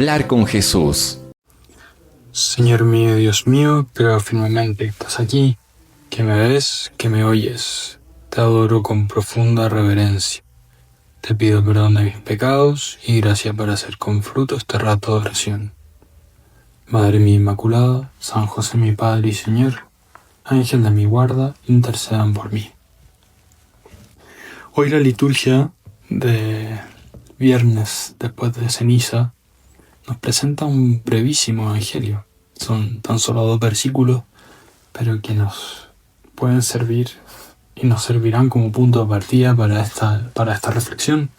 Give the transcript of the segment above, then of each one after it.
Hablar con Jesús. Señor mío, Dios mío, creo firmemente que estás aquí, que me ves, que me oyes. Te adoro con profunda reverencia. Te pido perdón de mis pecados y gracia para hacer con fruto este rato de oración. Madre mía Inmaculada, San José mi Padre y Señor, Ángel de mi guarda, intercedan por mí. Hoy la liturgia de viernes después de ceniza nos presenta un brevísimo evangelio. Son tan solo 2 versículos, pero que nos pueden servir y nos servirán como punto de partida para esta reflexión,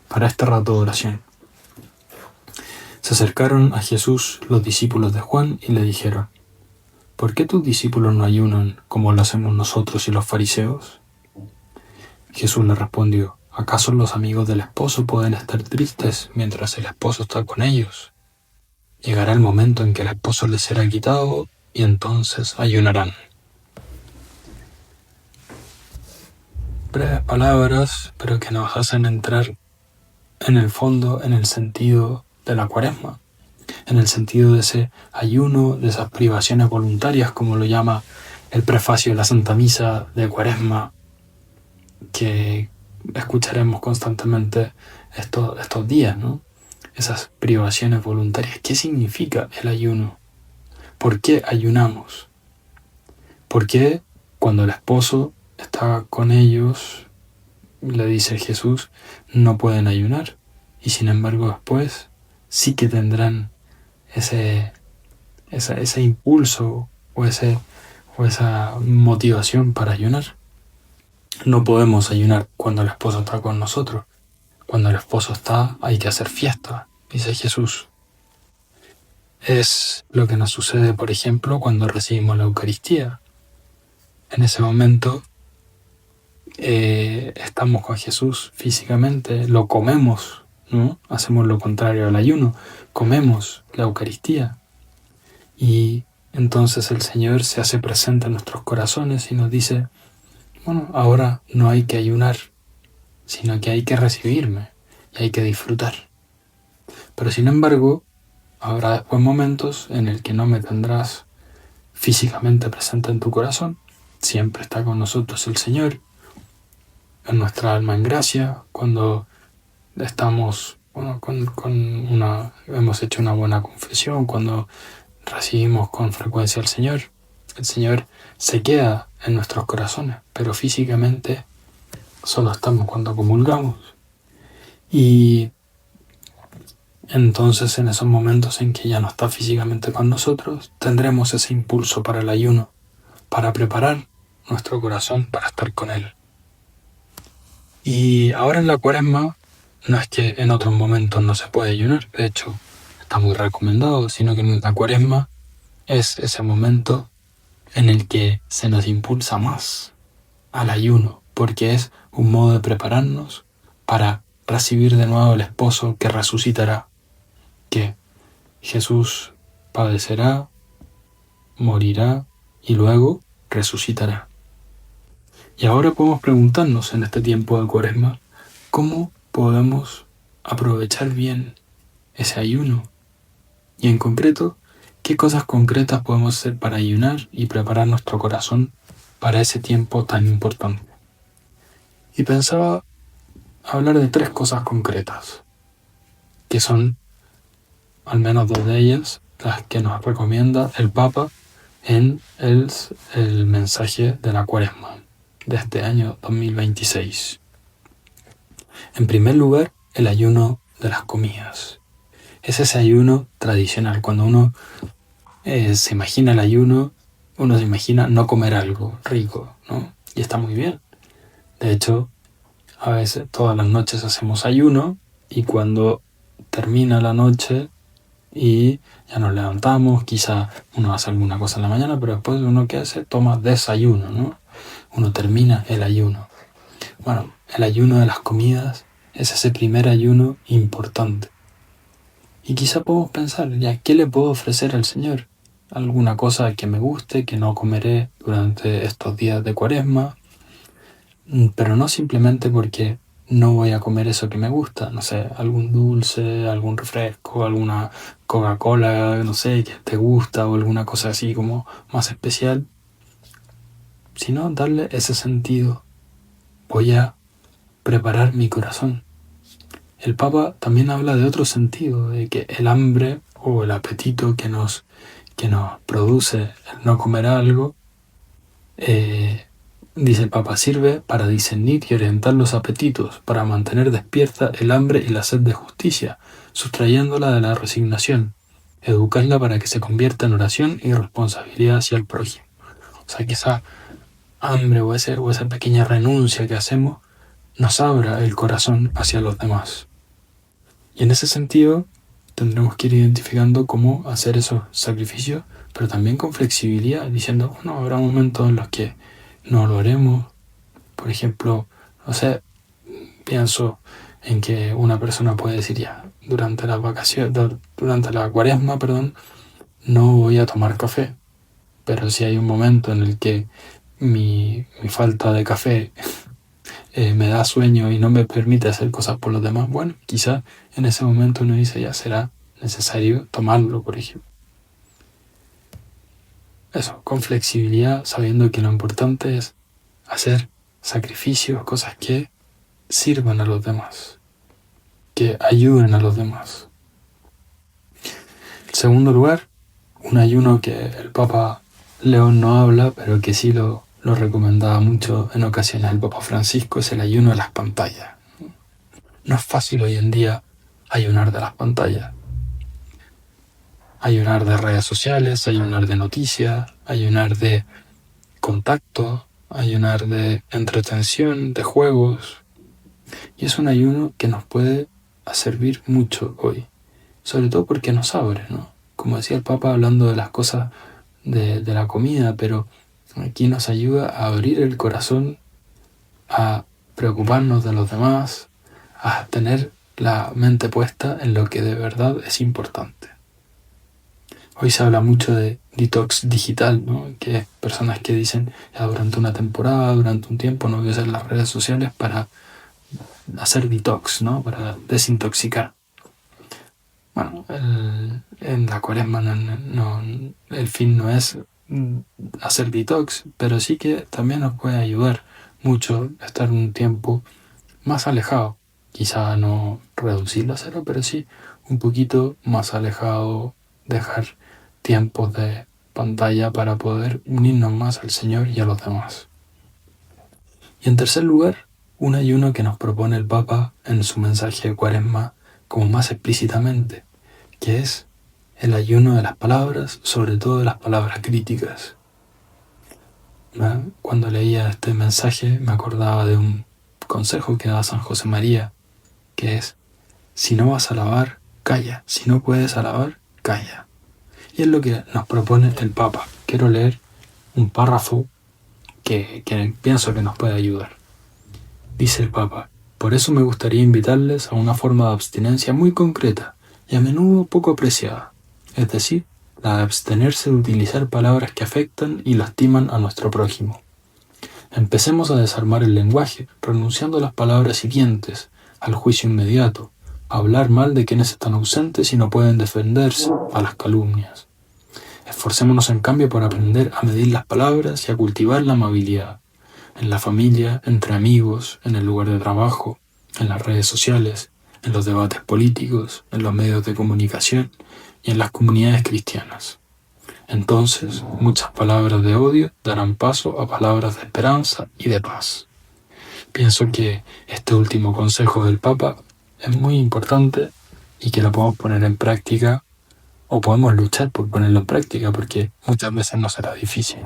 para este rato de oración. Se acercaron a Jesús los discípulos de Juan y le dijeron: ¿por qué tus discípulos no ayunan como lo hacemos nosotros y los fariseos? Jesús le respondió: ¿acaso los amigos del esposo pueden estar tristes mientras el esposo está con ellos? Llegará el momento en que el esposo les será quitado y entonces ayunarán. Breves palabras, pero que nos hacen entrar en el fondo, en el sentido de la Cuaresma, en el sentido de ese ayuno, de esas privaciones voluntarias, como lo llama el prefacio de la Santa Misa de Cuaresma, que escucharemos constantemente estos días, ¿no? Esas privaciones voluntarias. ¿Qué significa el ayuno? ¿Por qué ayunamos? ¿Por qué cuando el esposo está con ellos, le dice Jesús, no pueden ayunar? Y sin embargo después sí que tendrán ese impulso o esa motivación para ayunar. No podemos ayunar cuando el esposo está con nosotros. Cuando el esposo está, hay que hacer fiesta, dice Jesús. Es lo que nos sucede, por ejemplo, cuando recibimos la Eucaristía. En ese momento estamos con Jesús físicamente, lo comemos, ¿no? Hacemos lo contrario al ayuno, comemos la Eucaristía. Y entonces el Señor se hace presente en nuestros corazones y nos dice: bueno, ahora no hay que ayunar, sino que hay que recibirme y hay que disfrutar. Pero sin embargo, habrá después momentos en el que no me tendrás físicamente presente en tu corazón. Siempre está con nosotros el Señor, en nuestra alma en gracia, cuando estamos, hemos hecho una buena confesión, cuando recibimos con frecuencia al Señor. El Señor se queda en nuestros corazones, pero físicamente solo estamos cuando comulgamos. Y entonces en esos momentos en que ya no está físicamente con nosotros, tendremos ese impulso para el ayuno, para preparar nuestro corazón para estar con Él. Y ahora en la Cuaresma no es que en otros momentos no se puede ayunar, de hecho está muy recomendado, sino que en la Cuaresma es ese momento en el que se nos impulsa más al ayuno, porque es un modo de prepararnos para recibir de nuevo al esposo que resucitará, que Jesús padecerá, morirá y luego resucitará. Y ahora podemos preguntarnos en este tiempo de Cuaresma, ¿cómo podemos aprovechar bien ese ayuno? Y en concreto, ¿qué cosas concretas podemos hacer para ayunar y preparar nuestro corazón para ese tiempo tan importante? Y pensaba hablar de 3 cosas concretas, que son al menos 2 de ellas las que nos recomienda el Papa en el mensaje de la Cuaresma de este año 2026. En primer lugar, el ayuno de las comidas. Es ese ayuno tradicional. Cuando uno se imagina el ayuno, uno se imagina no comer algo rico, ¿no? Y está muy bien. De hecho, a veces todas las noches hacemos ayuno y cuando termina la noche y ya nos levantamos, quizá uno hace alguna cosa en la mañana, pero después uno ¿qué hace? Toma desayuno, ¿no? Uno termina el ayuno. Bueno, el ayuno de las comidas es ese primer ayuno importante. Y quizá podemos pensar, ya, ¿qué le puedo ofrecer al Señor? Alguna cosa que me guste, que no comeré durante estos días de Cuaresma, pero no simplemente porque no voy a comer eso que me gusta, no sé, algún dulce, algún refresco, alguna Coca-Cola, no sé, que te gusta o alguna cosa así como más especial, sino darle ese sentido. Voy a preparar mi corazón. El Papa también habla de otro sentido, de que el hambre o el apetito que nos produce el no comer algo, dice el Papa, sirve para discernir y orientar los apetitos, para mantener despierta el hambre y la sed de justicia, sustrayéndola de la resignación, educarla para que se convierta en oración y responsabilidad hacia el prójimo. O sea, que esa hambre o esa pequeña renuncia que hacemos nos abra el corazón hacia los demás. Y en ese sentido tendremos que ir identificando cómo hacer esos sacrificios, pero también con flexibilidad, diciendo, bueno, habrá momentos en los que no lo haremos. Por ejemplo, no sé, pienso en que una persona puede decir ya, durante las vacaciones, durante la cuaresma, no voy a tomar café. Pero si hay un momento en el que mi falta de café me da sueño y no me permite hacer cosas por los demás, bueno, quizá en ese momento uno dice ya será necesario tomarlo, por ejemplo. Eso, con flexibilidad, sabiendo que lo importante es hacer sacrificios, cosas que sirvan a los demás, que ayuden a los demás. En segundo lugar, un ayuno que el Papa León no habla, pero que sí lo recomendaba mucho en ocasiones el Papa Francisco, es el ayuno de las pantallas. No es fácil hoy en día ayunar de las pantallas. Ayunar de redes sociales, ayunar de noticias, ayunar de contacto, ayunar de entretención, de juegos. Y es un ayuno que nos puede servir mucho hoy, sobre todo porque nos abre, ¿no? Como decía el Papa hablando de las cosas de la comida, pero aquí nos ayuda a abrir el corazón, a preocuparnos de los demás, a tener la mente puesta en lo que de verdad es importante. Hoy se habla mucho de detox digital, ¿no? Que personas que dicen ya durante una temporada, durante un tiempo no voy a usar las redes sociales para hacer detox, ¿no? Para desintoxicar. Bueno, en la cuaresma el fin no es hacer detox, pero sí que también nos puede ayudar mucho estar un tiempo más alejado. Quizá no reducirlo a cero, pero sí un poquito más alejado, dejar tiempos de pantalla para poder unirnos más al Señor y a los demás. Y en tercer lugar, un ayuno que nos propone el Papa en su mensaje de Cuaresma como más explícitamente, que es el ayuno de las palabras, sobre todo de las palabras críticas. Cuando leía este mensaje me acordaba de un consejo que da San José María, que es, si no vas a alabar, calla, si no puedes alabar, calla. Y es lo que nos propone el Papa. Quiero leer un párrafo que pienso que nos puede ayudar. Dice el Papa, por eso me gustaría invitarles a una forma de abstinencia muy concreta y a menudo poco apreciada, es decir, la de abstenerse de utilizar palabras que afectan y lastiman a nuestro prójimo. Empecemos a desarmar el lenguaje, renunciando a las palabras hirientes, al juicio inmediato, a hablar mal de quienes están ausentes y no pueden defenderse, a las calumnias. Esforcémonos en cambio por aprender a medir las palabras y a cultivar la amabilidad, en la familia, entre amigos, en el lugar de trabajo, en las redes sociales, en los debates políticos, en los medios de comunicación y en las comunidades cristianas. Entonces, muchas palabras de odio darán paso a palabras de esperanza y de paz. Pienso que este último consejo del Papa es muy importante y que lo podemos poner en práctica o podemos luchar por ponerlo en práctica porque muchas veces no será difícil.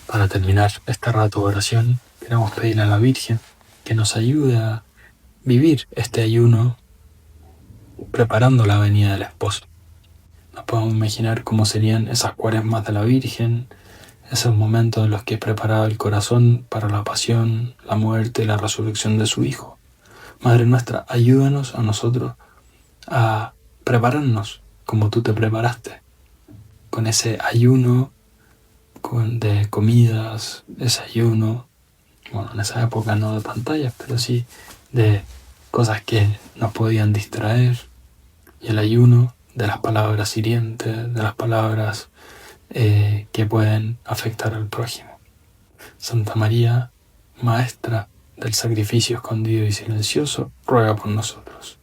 Para terminar este rato de oración, queremos pedirle a la Virgen que nos ayude a vivir este ayuno preparando la venida del esposo. Nos podemos imaginar cómo serían esas cuaresmas de la Virgen, esos momentos en los que preparaba el corazón para la pasión, la muerte y la resurrección de su Hijo. Madre nuestra, ayúdanos a nosotros a prepararnos como tú te preparaste, con ese ayuno de comidas, ese ayuno bueno, en esa época no de pantallas, pero sí de cosas que nos podían distraer, y el ayuno de las palabras hirientes, de las palabras que pueden afectar al prójimo. Santa María, Maestra del sacrificio escondido y silencioso, ruega por nosotros.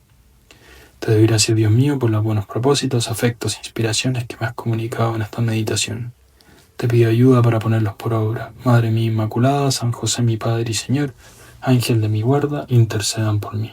Te doy gracias, Dios mío, por los buenos propósitos, afectos e inspiraciones que me has comunicado en esta meditación. Te pido ayuda para ponerlos por obra. Madre mía Inmaculada, San José mi Padre y Señor, Ángel de mi guarda, intercedan por mí.